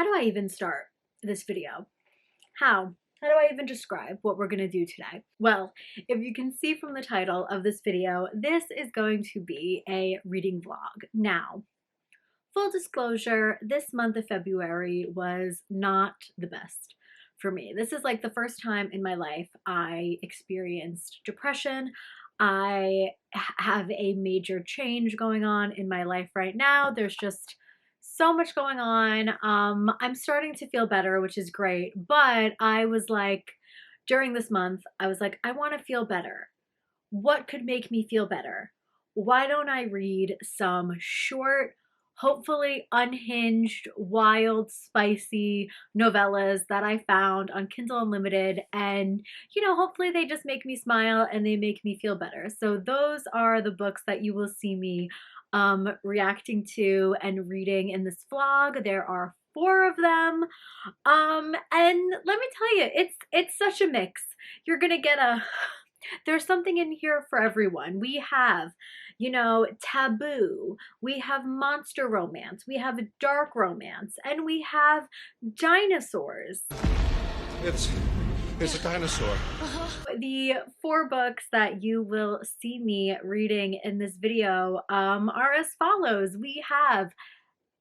how do I even start this video? How? How do I even describe what we're gonna do today? Well, if you can see from the title of this video, this is going to be a reading vlog. Now, full disclosure, this month of February was not the best for me. This is like the first time in my life I experienced depression. I have a major change going on in my life right now. There's just so much going on. I'm starting to feel better, which is great. But I was like, during this month, I was like, I want to feel better. What could make me feel better? Why don't I read some short, hopefully unhinged, wild, spicy novellas that I found on Kindle Unlimited, and hopefully they just make me smile and they make me feel better. So those are the books that you will see me reacting to and reading in this vlog. There are 4 of them. And let me tell you, it's such a mix. You're gonna get there's something in here for everyone. We have, taboo, we have monster romance, we have dark romance, and we have dinosaurs. It's a dinosaur. The 4 books that you will see me reading in this video are as follows. We have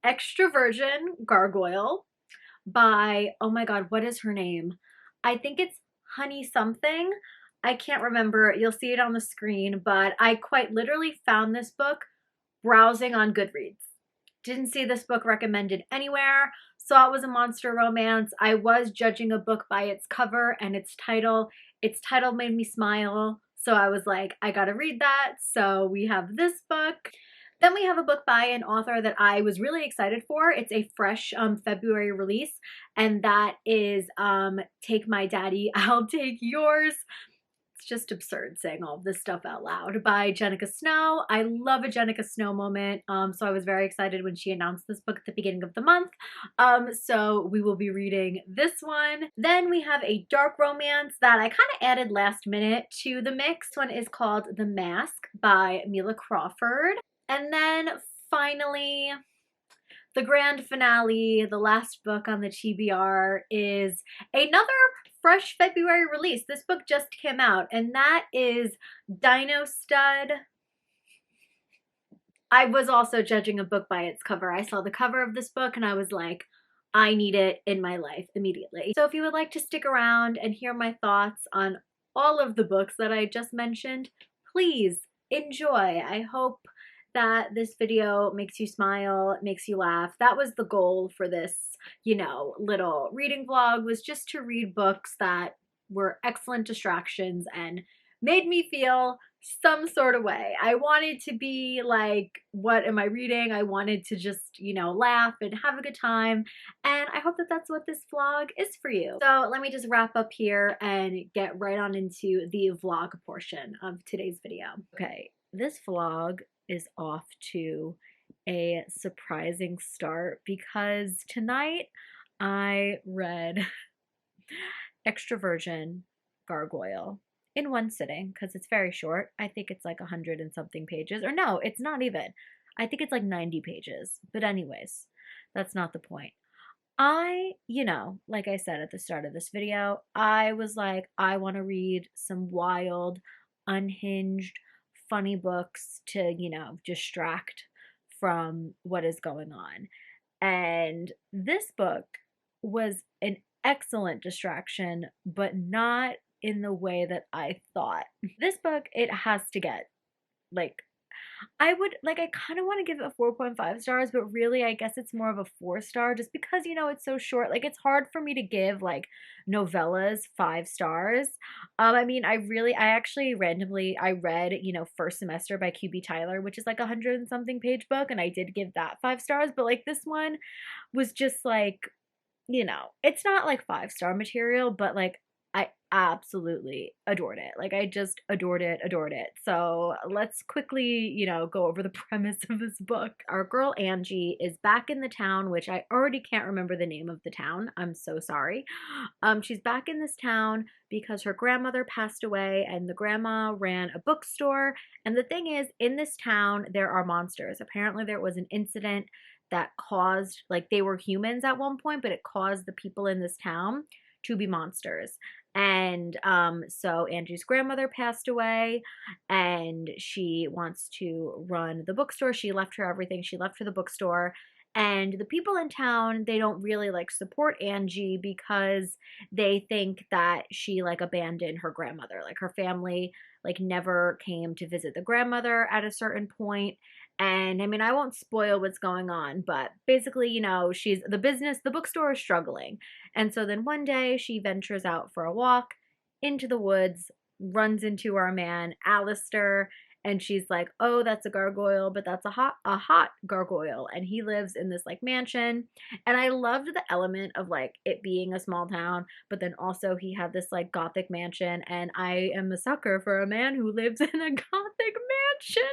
Extra Virgin Gargoyle by, oh my God, what is her name? I think it's Honey something. I can't remember. You'll see it on the screen, but I quite literally found this book browsing on Goodreads. Didn't see this book recommended anywhere. Saw it was a monster romance. I was judging a book by its cover and its title. Its title made me smile. So I was like, I gotta read that. So we have this book. Then we have a book by an author that I was really excited for. It's a fresh February release, and that is Take My Daddy, I'll Take Yours. It's just absurd saying all of this stuff out loud, by Jenica Snow. I love a Jenica Snow moment, so I was very excited when she announced this book at the beginning of the month. So we will be reading this one. Then we have a dark romance that I kind of added last minute to the mix. This one is called The Mask by Mila Crawford. And then finally, the grand finale, the last book on the TBR, is another fresh February release. This book just came out, and that is Dino Stud. I was also judging a book by its cover. I saw the cover of this book and I was like, I need it in my life immediately. So if you would like to stick around and hear my thoughts on all of the books that I just mentioned, please enjoy. I hope that this video makes you smile, makes you laugh. That was the goal for this, little reading vlog, was just to read books that were excellent distractions and made me feel some sort of way. I wanted to be like, what am I reading? I wanted to just, laugh and have a good time. And I hope that that's what this vlog is for you. So let me just wrap up here and get right on into the vlog portion of today's video. Okay, this vlog is off to a surprising start because tonight I read Extra Virgin Gargoyle in one sitting because it's very short. I think it's like 100 and something pages. Or no, it's not even. I think it's like 90 pages. But anyways, that's not the point. Like I said at the start of this video, I was like, I want to read some wild, unhinged, funny books to, distract from what is going on. And this book was an excellent distraction, but not in the way that I thought. This book, it has to get, I kind of want to give it 4.5 stars, but really I guess it's more of a 4-star just because, it's so short. It's hard for me to give novellas 5 stars. I actually randomly, I read, First Semester by QB Tyler, which is like 100 and something page book, and I did give that 5 stars, but this one was just it's not 5-star material, but I absolutely adored it. I just adored it. So let's quickly, go over the premise of this book. Our girl Angie is back in the town, which I already can't remember the name of the town. I'm so sorry. She's back in this town because her grandmother passed away and the grandma ran a bookstore. And the thing is, in this town, there are monsters. Apparently there was an incident that caused, like, they were humans at one point, but it caused the people in this town to be monsters. And so Angie's grandmother passed away, and she wants to run the bookstore. She left her everything. She left her the bookstore. And the people in town, they don't really like support Angie because they think that she like abandoned her grandmother. Like her family like never came to visit the grandmother at a certain point. And I mean, I won't spoil what's going on, but basically, you know, she's the bookstore is struggling. And so then one day she ventures out for a walk into the woods, runs into our man, Alistair, and she's like, "Oh, that's a gargoyle, but that's a hot gargoyle." And he lives in this like mansion. And I loved the element of like it being a small town, but then also he had this like gothic mansion, and I am a sucker for a man who lives in a gothic mansion.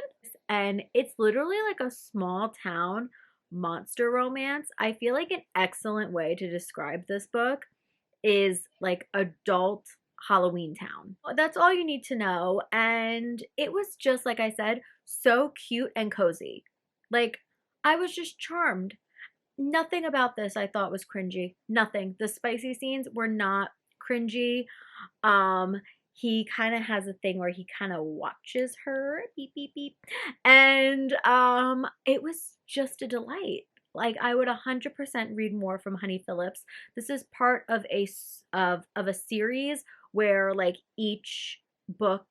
And it's literally like a small town monster romance. I feel like an excellent way to describe this book is like adult Halloween Town. That's all you need to know. And it was just, like I said, so cute and cozy. Like, I was just charmed. Nothing about this I thought was cringy. Nothing. The spicy scenes were not cringy. Um, he kind of has a thing where he kind of watches her, beep beep beep, and it was just a delight. Like I would 100% read more from Honey Phillips. This is part of a series where like each book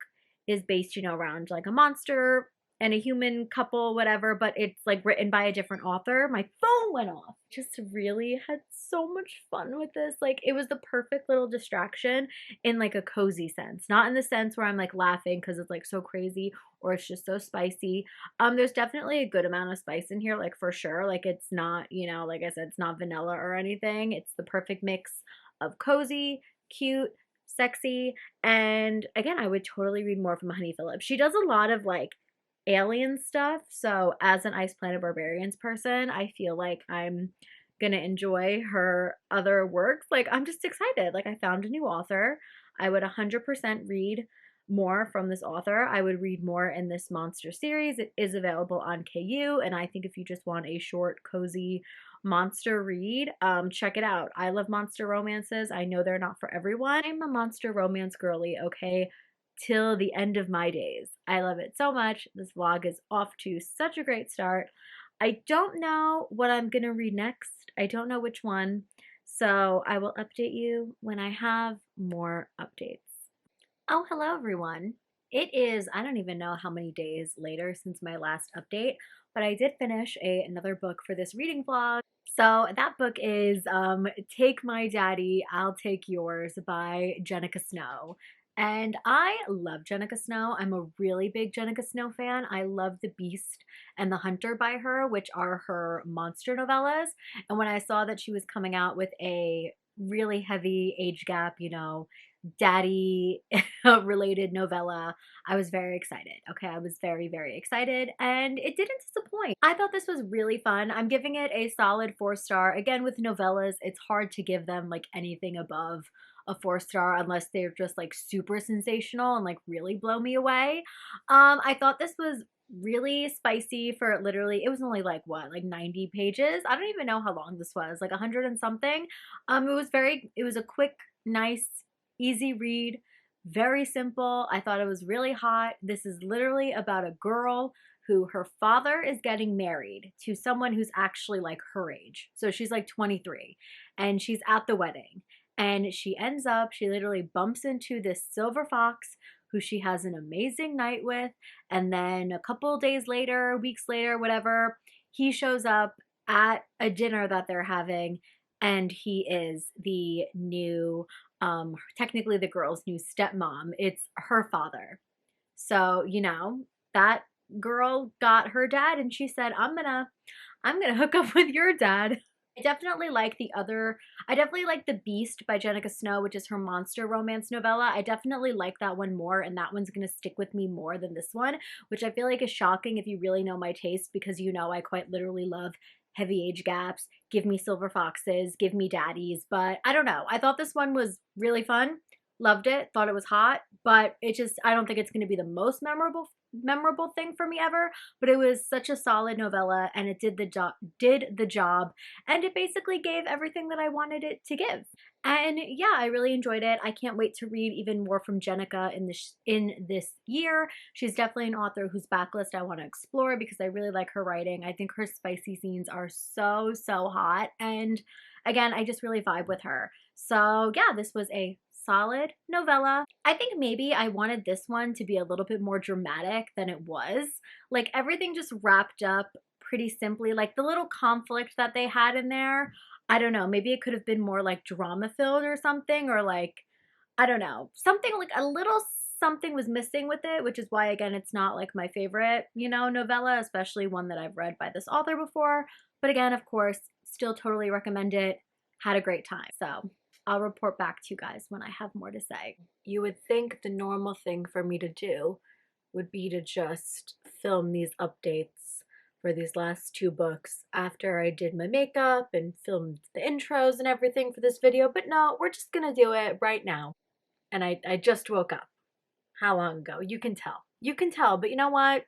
is based, you know, around like a monster and a human couple, whatever, but it's like written by a different author. My phone went off. Just really had so much fun with this. Like it was the perfect little distraction in like a cozy sense, not in the sense where I'm like laughing because it's like so crazy or it's just so spicy. There's definitely a good amount of spice in here, like for sure. Like it's not, you know, like I said, it's not vanilla or anything. It's the perfect mix of cozy, cute, sexy, and again, I would totally read more from Honey Phillips. She does a lot of like alien stuff. So as an Ice Planet Barbarians person, I feel like I'm gonna enjoy her other works. Like I'm just excited. Like I found a new author. I would 100% read more from this author. I would read more in this monster series. It is available on KU, and I think if you just want a short, cozy monster read, check it out. I love monster romances. I know they're not for everyone. I'm a monster romance girly, okay? Till the end of my days. I love it so much. This vlog is off to such a great start. I don't know what I'm gonna read next. I don't know which one. So I will update you when I have more updates. Oh, hello everyone. It is, I don't even know how many days later since my last update, but I did finish another book for this reading vlog. So that book is Take My Daddy, I'll Take Yours by Jenica Snow. And I love Jenica Snow. I'm a really big Jenica Snow fan. I love The Beast and The Hunter by her, which are her monster novellas. And when I saw that she was coming out with a really heavy age gap, you know, daddy related novella, I was very excited. Okay, I was very, very excited, and it didn't disappoint. I thought this was really fun. I'm giving it a solid 4-star. Again, with novellas, it's hard to give them like anything above a 4-star unless they're just like super sensational and like really blow me away. I thought this was really spicy for literally, it was only like what, like 90 pages. I don't even know how long this was, like 100 and something. It was a quick, nice, easy read, very simple. I thought it was really hot. This is literally about a girl who her father is getting married to someone who's actually like her age. So she's like 23 and she's at the wedding, and she literally bumps into this silver fox who she has an amazing night with. And then a couple days later, weeks later, whatever, he shows up at a dinner that they're having, and he is the new, technically the girl's new stepmom. It's her father. So, you know, that girl got her dad and she said, I'm gonna hook up with your dad. I definitely like The Beast by Jenica Snow, which is her monster romance novella. I definitely like that one more, and that one's gonna stick with me more than this one, which I feel like is shocking if you really know my taste, because you know I quite literally love heavy age gaps, give me silver foxes, give me daddies, but I don't know. I thought this one was really fun, loved it, thought it was hot, but I don't think it's gonna be the most memorable memorable thing for me ever, but it was such a solid novella, and it did the job, and it basically gave everything that I wanted it to give. And yeah, I really enjoyed it. I can't wait to read even more from Jenica in this year. She's definitely an author whose backlist I want to explore because I really like her writing. I think her spicy scenes are so, so hot. And again, I just really vibe with her. So yeah, this was a solid novella. I think maybe I wanted this one to be a little bit more dramatic than it was. Like everything just wrapped up pretty simply. Like the little conflict that they had in there, I don't know, maybe it could have been more like drama filled or something, or like, I don't know, something like a little something was missing with it, which is why, again, it's not like my favorite, novella, especially one that I've read by this author before. But again, of course, still totally recommend it. Had a great time. So I'll report back to you guys when I have more to say. You would think the normal thing for me to do would be to just film these updates for these last two books after I did my makeup and filmed the intros and everything for this video, but no, we're just gonna do it right now. And I just woke up. How long ago? You can tell. You can tell, but you know what?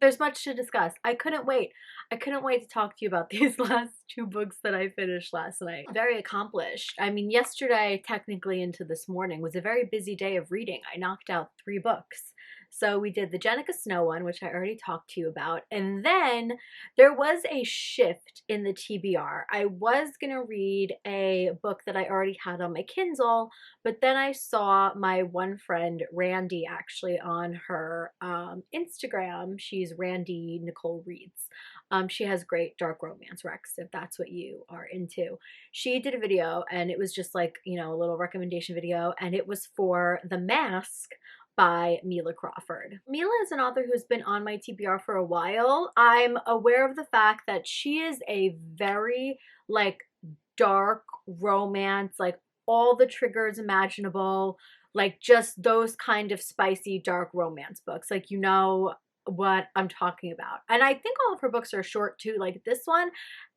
There's much to discuss. I couldn't wait. I couldn't wait to talk to you about these last two books that I finished last night. Very accomplished. I mean, yesterday, technically into this morning, was a very busy day of reading. I knocked out 3 books. So we did the Jenica Snow one, which I already talked to you about. And then there was a shift in the TBR. I was going to read a book that I already had on my Kindle, but then I saw my one friend, Randy, actually on her Instagram. She's Randy Nicole Reads. She has great dark romance recs, if that's what you are into. She did a video, and it was just like, a little recommendation video, and it was for The Mask by Mila Crawford. Mila is an author who's been on my TBR for a while. I'm aware of the fact that she is a very, like, dark romance, like all the triggers imaginable, like just those kind of spicy dark romance books. Like, what I'm talking about. And I think all of her books are short too. Like this one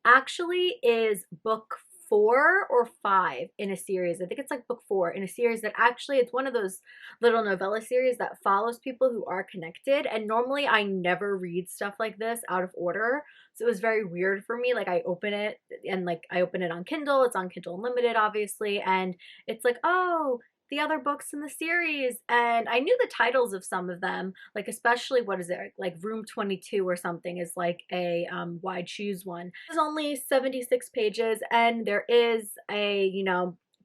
actually is book 4 or 5 in a series. I think it's like book 4 in a series that actually, it's one of those little novella series that follows people who are connected. And normally I never read stuff like this out of order. So it was very weird for me. Like I open it, and like I open it on Kindle. It's on Kindle Unlimited, obviously. And it's like, oh, the other books in the series, and I knew the titles of some of them, like especially, what is it, like Room 22 or something is like a wide shoes one. There's only 76 pages, and there is a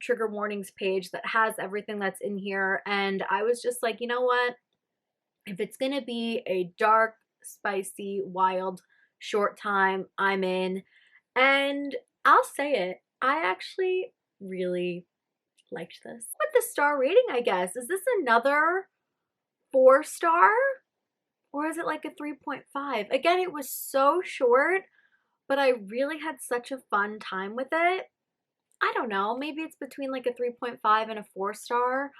trigger warnings page that has everything that's in here. And I was just like, you know what, if it's gonna be a dark, spicy, wild, short time, I'm in. And I'll say it, I actually really liked this. With the star rating, I guess, is this another 4-star, or is it like a 3.5? Again, it was so short, but I really had such a fun time with it. I don't know, maybe it's between like a 3.5 and a 4-star.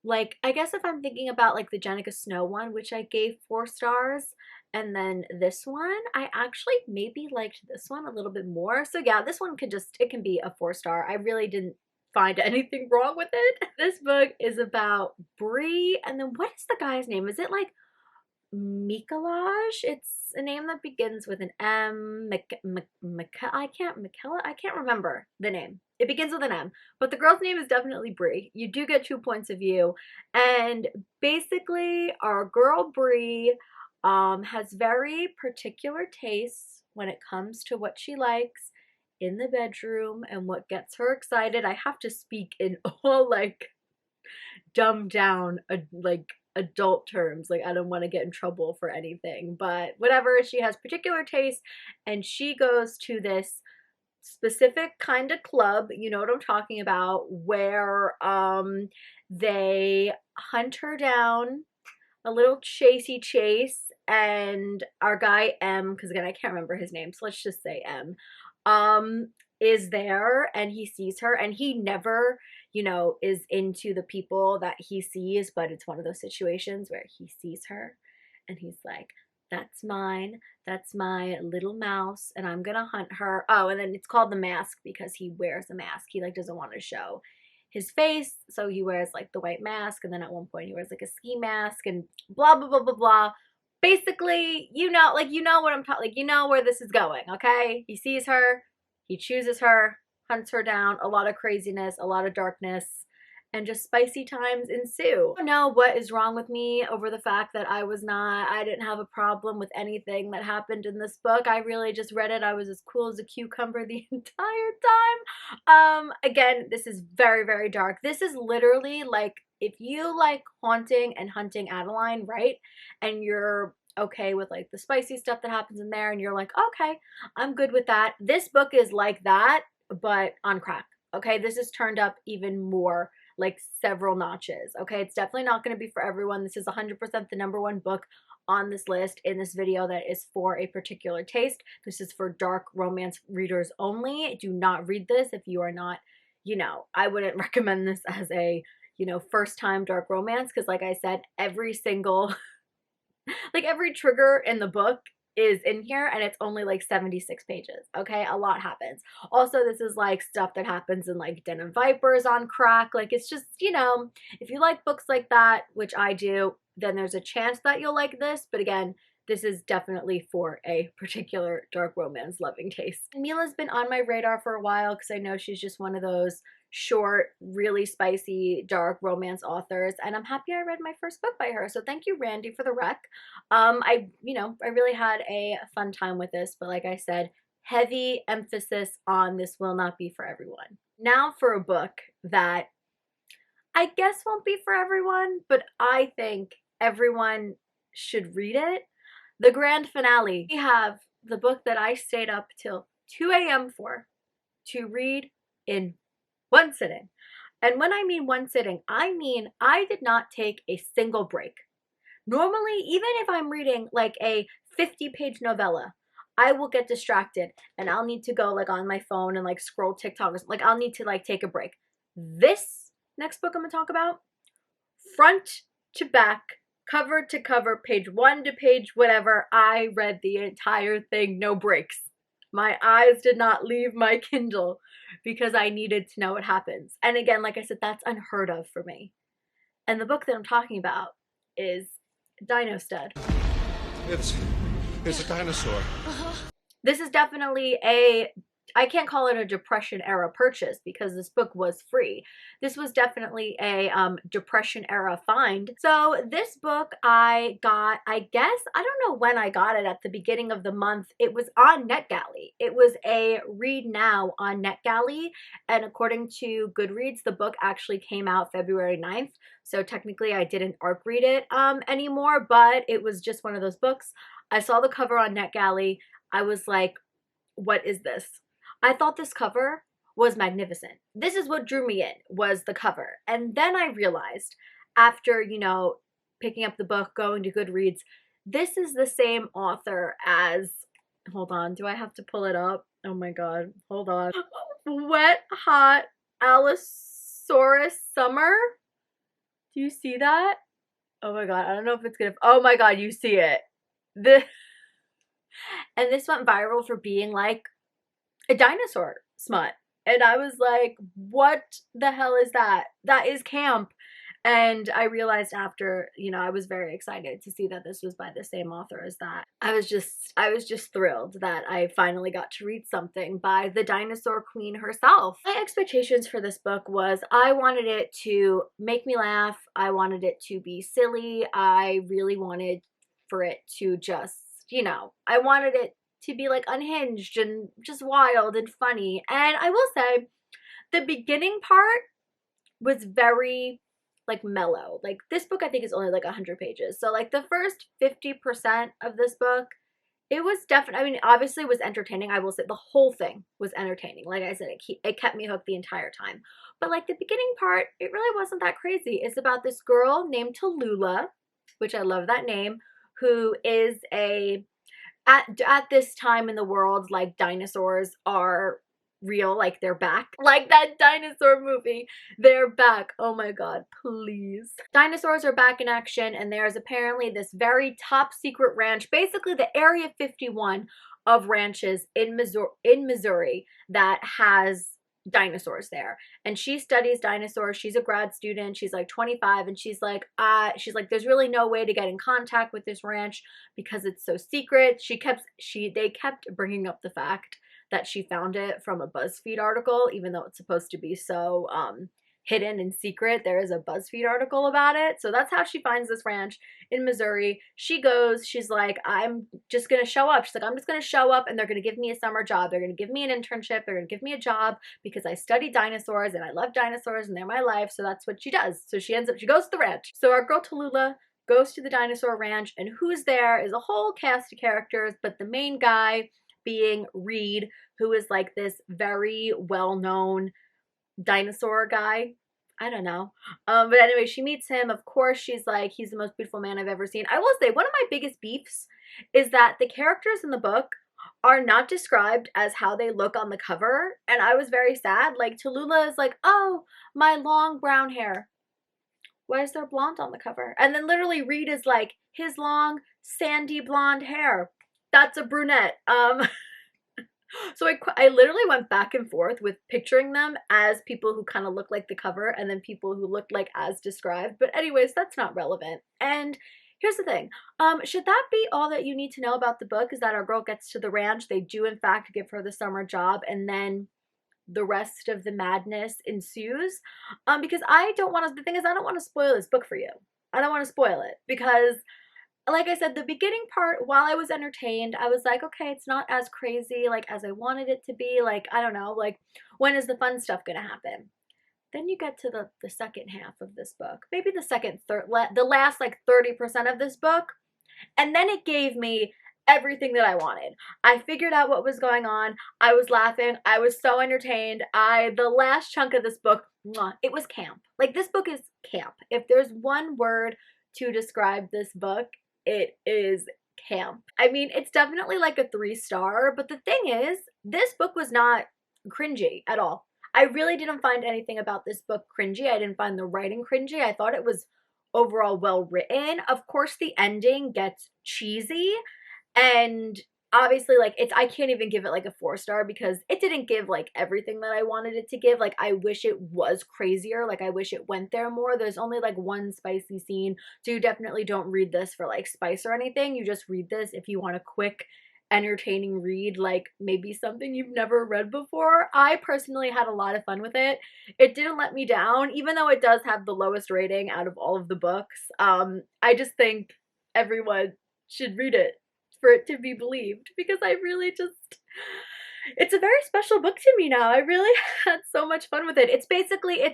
Like, I guess if I'm thinking about like the Jenica Snow one, which I gave 4 stars, and then this one, I actually maybe liked this one a little bit more. So yeah, this one it can be a 4-star. I really didn't find anything wrong with it. This book is about Bree, and then what is the guy's name? Is it like Mikolaj? It's a name that begins with an M. I can't remember the name. It begins with an M, but the girl's name is definitely Bree. You do get 2 points of view, and basically our girl Bree has very particular tastes when it comes to what she likes in the bedroom and what gets her excited. I have to speak in all like dumbed down like adult terms. Like, I don't want to get in trouble for anything, but whatever. She has particular tastes, and she goes to this specific kind of club, you know what I'm talking about, where they hunt her down, a little chasey chase, and our guy M, because again I can't remember his name, so let's just say M, is there, and he sees her, and he never, is into the people that he sees, but it's one of those situations where he sees her and he's like, that's mine, that's my little mouse, and I'm gonna hunt her. Oh, and then it's called The Mask because he wears a mask. He like doesn't want to show his face. So he wears like the white mask, and then at one point he wears like a ski mask and blah, blah, blah, blah, blah. Basically, you know, like, you know what I'm talking, like, you know where this is going, okay? He sees her, he chooses her, hunts her down, a lot of craziness, a lot of darkness, and just spicy times ensue. I don't know what is wrong with me over the fact that I didn't have a problem with anything that happened in this book. I really just read it. I was as cool as a cucumber the entire time. Again, this is very, very dark. This is literally like, if you like haunting and hunting Adeline, right? And you're okay with like the spicy stuff that happens in there, and you're like, okay, I'm good with that. This book is like that, but on crack. Okay, this is turned up even more, like several notches. Okay, it's definitely not going to be for everyone. This is 100% the #1 book on this list in this video that is for a particular taste. This is for dark romance readers only. Do not read this if you are not, you know, I wouldn't recommend this as a, you know, first time dark romance, because like I said, every single like every trigger in the book is in here, and it's only like 76 pages. Okay, a lot happens. Also, this is like stuff that happens in like Den of Vipers on crack. Like, it's just, you know, if you like books like that, which I do, then there's a chance that you'll like this. But again, this is definitely for a particular dark romance loving taste. Mila's been on my radar for a while because I know she's just one of those short, really spicy, dark romance authors, and I'm happy I read my first book by her. So thank you, Randy, for the rec. I really had a fun time with this, but like I said, heavy emphasis on this will not be for everyone. Now for a book that I guess won't be for everyone, but I think everyone should read it. The grand finale. We have the book that I stayed up till 2 a.m. for to read in one sitting. And when I mean one sitting, I mean I did not take a single break. Normally, even if I'm reading like a 50-page novella, I will get distracted and I'll need to go like on my phone and like scroll TikTok or something. Like, I'll need to like take a break. This next book I'm gonna talk about, front to back, cover to cover, page 1 to page whatever, I read the entire thing, no breaks. My eyes did not leave my Kindle because I needed to know what happens. And again, like I said, that's unheard of for me. And the book that I'm talking about is Dino Stud. It's a dinosaur. This is definitely I can't call it a Depression era purchase because this book was free. This was definitely a Depression era find. So this book I got, I guess, I don't know when I got it, at the beginning of the month. It was on NetGalley. It was a read now on NetGalley, and according to Goodreads, the book actually came out February 9th. So technically I didn't ARC read it anymore, but it was just one of those books. I saw the cover on NetGalley. I was like, what is this? I thought this cover was magnificent. This is what drew me in, was the cover. And then I realized, after, you know, picking up the book, going to Goodreads, this is the same author as, hold on, do I have to pull it up? Oh my god, hold on. Wet Hot Allosaurus Summer? Do you see that? Oh my god, I don't know if it's gonna, oh my god, you see it. And this went viral for being like a dinosaur smut. And I was like, what the hell is that? That is camp. And I realized after, you know, I was very excited to see that this was by the same author as that. I was just thrilled that I finally got to read something by the dinosaur queen herself. My expectations for this book was I wanted it to make me laugh. I wanted it to be silly. I really wanted for it to just, you know, I wanted it to be like unhinged and just wild and funny. And I will say the beginning part was very like mellow. Like, this book I think is only like 100 pages. So like the first 50% of this book, it was definitely, I mean, obviously it was entertaining. I will say the whole thing was entertaining. Like I said, it kept me hooked the entire time. But like the beginning part, it really wasn't that crazy. It's about this girl named Tallulah, which I love that name, who is at this time in the world, like, dinosaurs are real, like they're back. Like that dinosaur movie, they're back. Oh my god, please. Dinosaurs are back in action, and there's apparently this very top secret ranch, basically the Area 51 of ranches in Missouri that has dinosaurs there, and she studies dinosaurs. She's a grad student. She's like 25, and she's like, there's really no way to get in contact with this ranch because it's so secret. They kept bringing up the fact that she found it from a BuzzFeed article, even though it's supposed to be so hidden and secret. There is a BuzzFeed article about it. So that's how she finds this ranch in Missouri. She goes, she's like, I'm just gonna show up. She's like, I'm just gonna show up and they're gonna give me a summer job. They're gonna give me an internship. They're gonna give me a job because I study dinosaurs and I love dinosaurs and they're my life. So that's what she does. So she goes to the ranch. So our girl Tallulah goes to the dinosaur ranch, and who's there is a whole cast of characters, but the main guy being Reed, who is like this very well-known dinosaur guy. I don't know. But anyway, she meets him. Of course, she's like, he's the most beautiful man I've ever seen. I will say, one of my biggest beefs is that the characters in the book are not described as how they look on the cover. And I was very sad. Like, Tallulah is like, oh, my long brown hair. Why is there blonde on the cover? And then literally Reed is like, his long sandy blonde hair. That's a brunette. So I literally went back and forth with picturing them as people who kind of look like the cover and then people who look like as described. But anyways, that's not relevant. And here's the thing. Should that be all that you need to know about the book, is that our girl gets to the ranch. They do, in fact, give her the summer job, and then the rest of the madness ensues. Because the thing is, I don't want to spoil this book for you. I don't want to spoil it because, like I said, the beginning part, while I was entertained, I was like, okay, it's not as crazy like as I wanted it to be. Like, I don't know, like, when is the fun stuff gonna happen? Then you get to the second half of this book, maybe the last like 30% of this book, and then it gave me everything that I wanted. I figured out what was going on. I was laughing. I was so entertained. The last chunk of this book, it was camp. Like, this book is camp. If there's one word to describe this book, it is camp. I mean, it's definitely like a 3-star, but the thing is, this book was not cringy at all. I really didn't find anything about this book cringy. I didn't find the writing cringy. I thought it was overall well written. Of course, the ending gets cheesy, and obviously, like, I can't even give it like a 4-star because it didn't give like everything that I wanted it to give. Like, I wish it was crazier. Like, I wish it went there more. There's only like one spicy scene, so you definitely don't read this for like spice or anything. You just read this if you want a quick, entertaining read, like maybe something you've never read before. I personally had a lot of fun with it. It didn't let me down, even though it does have the lowest rating out of all of the books. I just think everyone should read it for it to be believed, because I really just, it's a very special book to me now. I really had so much fun with it. It's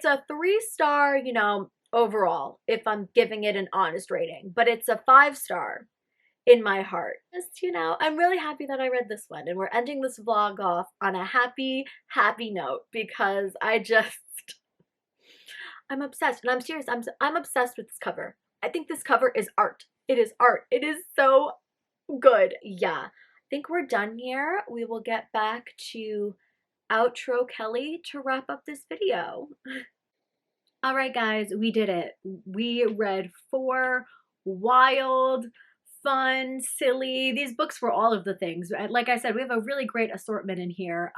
a 3-star, you know, overall, if I'm giving it an honest rating, but it's a 5-star in my heart. Just, you know, I'm really happy that I read this one, and we're ending this vlog off on a happy note because I'm obsessed, and I'm serious. I'm obsessed with this cover. I think this cover is art. It is art. It is so good. Yeah, I think we're done here. We will get back to outro Kelly to wrap up this video. All right, guys, we did it. We read 4 wild, fun, silly. These books were all of the things. Like I said, we have a really great assortment in here.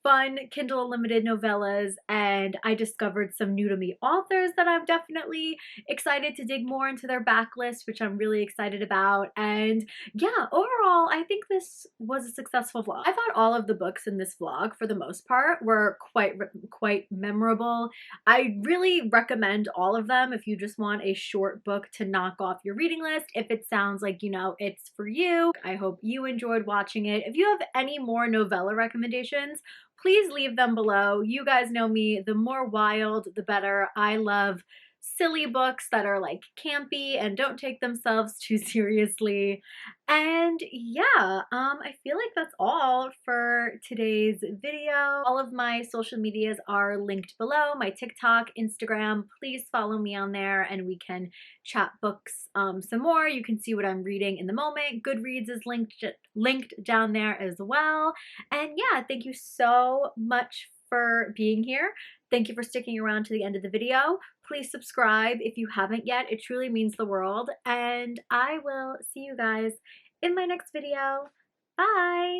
Fun Kindle Unlimited novellas, and I discovered some new to me authors that I'm definitely excited to dig more into their backlist, which I'm really excited about. And yeah, overall, I think this was a successful vlog. I thought all of the books in this vlog, for the most part, were quite memorable. I really recommend all of them if you just want a short book to knock off your reading list. If it sounds like, you know, it's for you, I hope you enjoyed watching it. If you have any more novella recommendations, please leave them below. You guys know me, the more wild, the better. I love silly books that are like campy and don't take themselves too seriously. And yeah, I feel like that's all for today's video. All of my social medias are linked below, my TikTok, Instagram. Please follow me on there and we can chat books some more. You can see what I'm reading in the moment. Goodreads is linked down there as well. And yeah, thank you so much for being here. Thank you for sticking around to the end of the video. Please subscribe if you haven't yet. It truly means the world. And I will see you guys in my next video. Bye!